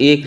1